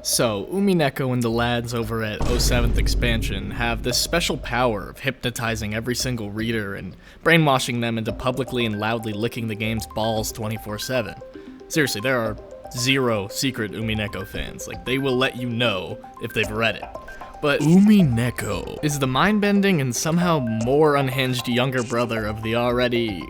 So, Umineko and the lads over at 07th Expansion have this special power of hypnotizing every single reader and brainwashing them into publicly and loudly licking the game's balls 24/7. Seriously, there are zero secret Umineko fans. Like, they will let you know if they've read it. But Umineko is the mind-bending and somehow more unhinged younger brother of the already,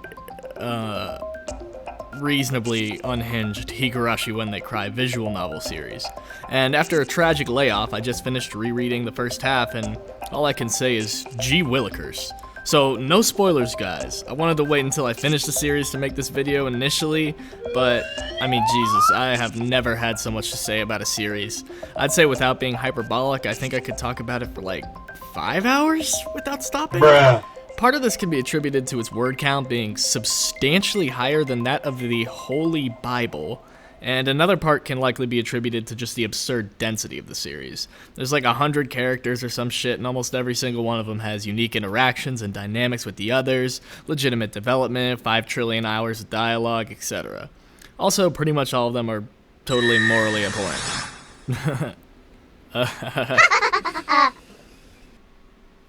reasonably unhinged Higurashi When They Cry visual novel series. And after a tragic layoff, I just finished rereading the first half, and all I can say is, gee willikers. So, no spoilers, guys. I wanted to wait until I finished the series to make this video initially, but, I mean, Jesus, I have never had so much to say about a series. I'd say without being hyperbolic, I think I could talk about it for like 5 hours without stopping. Bruh. Part of this can be attributed to its word count being substantially higher than that of the Holy Bible, and another part can likely be attributed to just the absurd density of the series. There's like 100 characters or some shit, and almost every single one of them has unique interactions and dynamics with the others, legitimate development, 5 trillion hours of dialogue, etc. Also, pretty much all of them are totally morally abhorrent.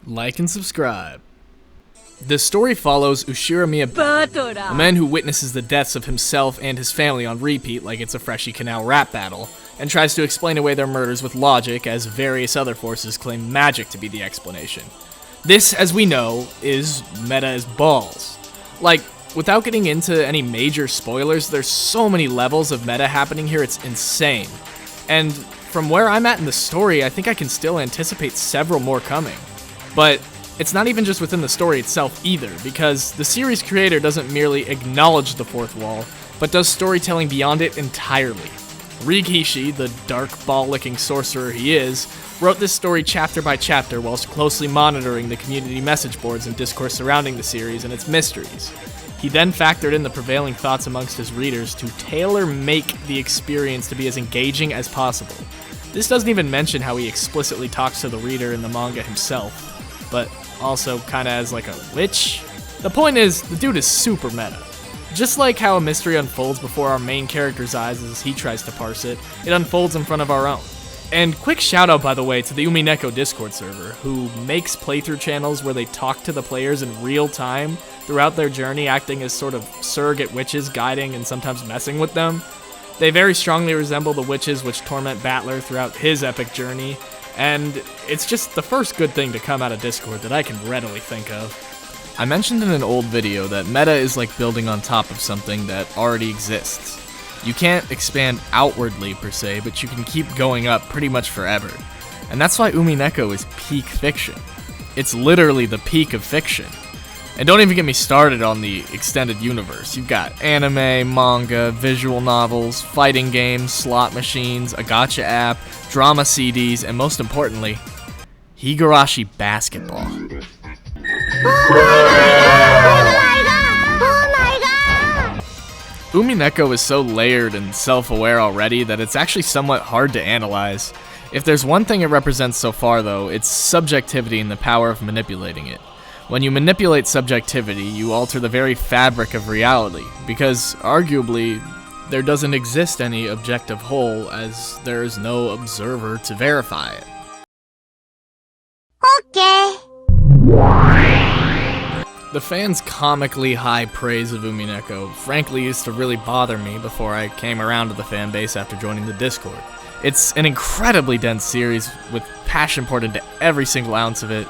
Like and subscribe. The story follows Ushira Miyabata, a man who witnesses the deaths of himself and his family on repeat like it's a Freshie Canal rap battle, and tries to explain away their murders with logic as various other forces claim magic to be the explanation. This, as we know, is meta as balls. Like, without getting into any major spoilers, there's so many levels of meta happening here, it's insane. And from where I'm at in the story, I think I can still anticipate several more coming. But it's not even just within the story itself either, because the series creator doesn't merely acknowledge the fourth wall, but does storytelling beyond it entirely. Rikishi, the dark ball-licking sorcerer he is, wrote this story chapter by chapter whilst closely monitoring the community message boards and discourse surrounding the series and its mysteries. He then factored in the prevailing thoughts amongst his readers to tailor-make the experience to be as engaging as possible. This doesn't even mention how he explicitly talks to the reader in the manga himself, but also kinda as like a witch. The point is, the dude is super meta. Just like how a mystery unfolds before our main character's eyes as he tries to parse it, it unfolds in front of our own. And quick shout out, by the way, to the Umineko Discord server, who makes playthrough channels where they talk to the players in real time throughout their journey, acting as sort of surrogate witches, guiding and sometimes messing with them. They very strongly resemble the witches which torment Battler throughout his epic journey, and it's just the first good thing to come out of Discord that I can readily think of. I mentioned in an old video that meta is like building on top of something that already exists. You can't expand outwardly per se, but you can keep going up pretty much forever. And that's why Umineko is peak fiction. It's literally the peak of fiction. And don't even get me started on the extended universe. You've got anime, manga, visual novels, fighting games, slot machines, a gacha app, drama CDs, and most importantly, Higurashi basketball. Umineko is so layered and self-aware already that it's actually somewhat hard to analyze. If there's one thing it represents so far though, it's subjectivity and the power of manipulating it. When you manipulate subjectivity, you alter the very fabric of reality, because arguably, there doesn't exist any objective whole as there is no observer to verify it. Okay. The fans' comically high praise of Umineko frankly used to really bother me before I came around to the fan base after joining the Discord. It's an incredibly dense series with passion poured into every single ounce of it.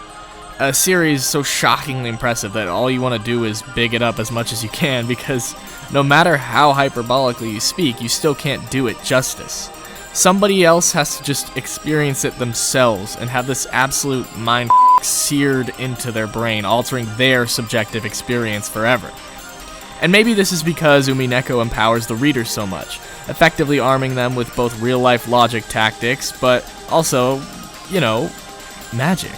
A series so shockingly impressive that all you want to do is big it up as much as you can, because no matter how hyperbolically you speak, you still can't do it justice. Somebody else has to just experience it themselves and have this absolute mind seared into their brain, altering their subjective experience forever. And maybe this is because Umineko empowers the reader so much, effectively arming them with both real-life logic tactics, but also, you know, magic.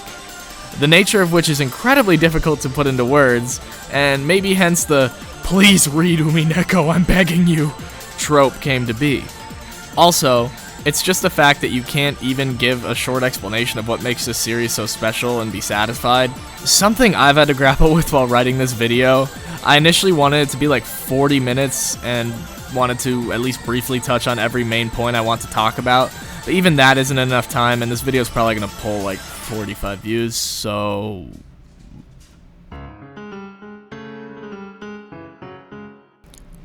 The nature of which is incredibly difficult to put into words, and maybe hence the "please read Umineko, I'm begging you" trope came to be. Also, it's just the fact that you can't even give a short explanation of what makes this series so special and be satisfied. Something I've had to grapple with while writing this video. I initially wanted it to be like 40 minutes and wanted to at least briefly touch on every main point I want to talk about, But even that isn't enough time, and this video is probably gonna pull like 45 views, so...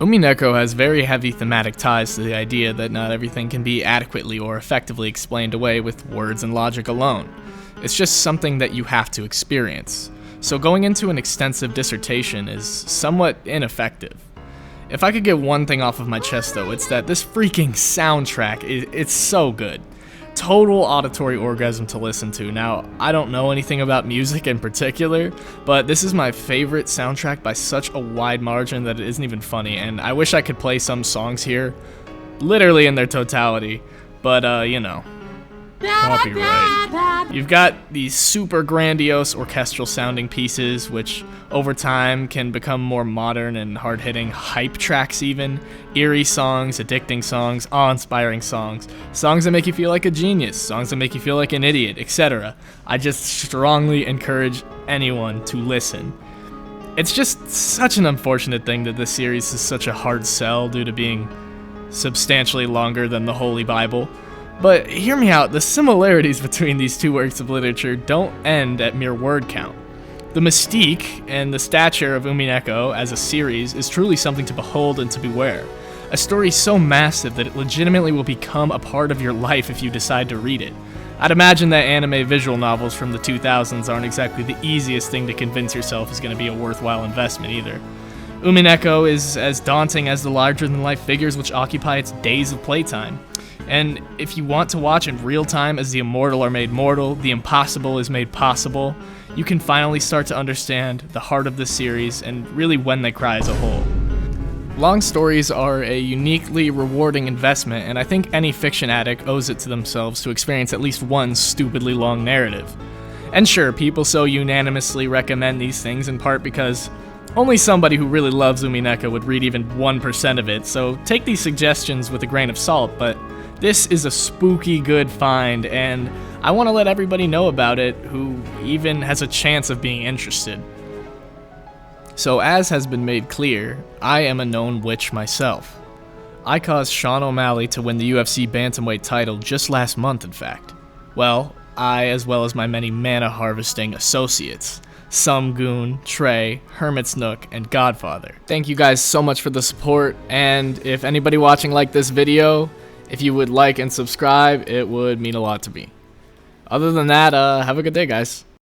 Umineko has very heavy thematic ties to the idea that not everything can be adequately or effectively explained away with words and logic alone. It's just something that you have to experience. So going into an extensive dissertation is somewhat ineffective. If I could get one thing off of my chest though, it's that this freaking soundtrack, it's so good. Total auditory orgasm to listen to. Now, I don't know anything about music in particular, but this is my favorite soundtrack by such a wide margin that it isn't even funny, and I wish I could play some songs here, literally in their totality, but you know, copyright. You've got these super grandiose orchestral sounding pieces, which over time can become more modern and hard-hitting hype tracks even, eerie songs, addicting songs, awe-inspiring songs, songs that make you feel like a genius, songs that make you feel like an idiot, etc. I just strongly encourage anyone to listen. It's just such an unfortunate thing that this series is such a hard sell due to being substantially longer than the Holy Bible. But hear me out, the similarities between these two works of literature don't end at mere word count. The mystique and the stature of Umineko as a series is truly something to behold and to beware. A story so massive that it legitimately will become a part of your life if you decide to read it. I'd imagine that anime visual novels from the 2000s aren't exactly the easiest thing to convince yourself is going to be a worthwhile investment either. Umineko is as daunting as the larger-than-life figures which occupy its days of playtime. And if you want to watch in real time as the immortal are made mortal, the impossible is made possible, you can finally start to understand the heart of the series and really when they cry as a whole. Long stories are a uniquely rewarding investment, and I think any fiction addict owes it to themselves to experience at least one stupidly long narrative. And sure, people so unanimously recommend these things in part because only somebody who really loves Umineko would read even 1% of it, so take these suggestions with a grain of salt, but this is a spooky good find, and I want to let everybody know about it who even has a chance of being interested. So as has been made clear, I am a known witch myself. I caused Sean O'Malley to win the UFC Bantamweight title just last month, in fact. Well, I, as well as my many mana harvesting associates, Sumgoon, Trey, Hermit's Nook, and Godfather. Thank you guys so much for the support, and if anybody watching liked this video, if you would like and subscribe, it would mean a lot to me. Other than that, have a good day, guys.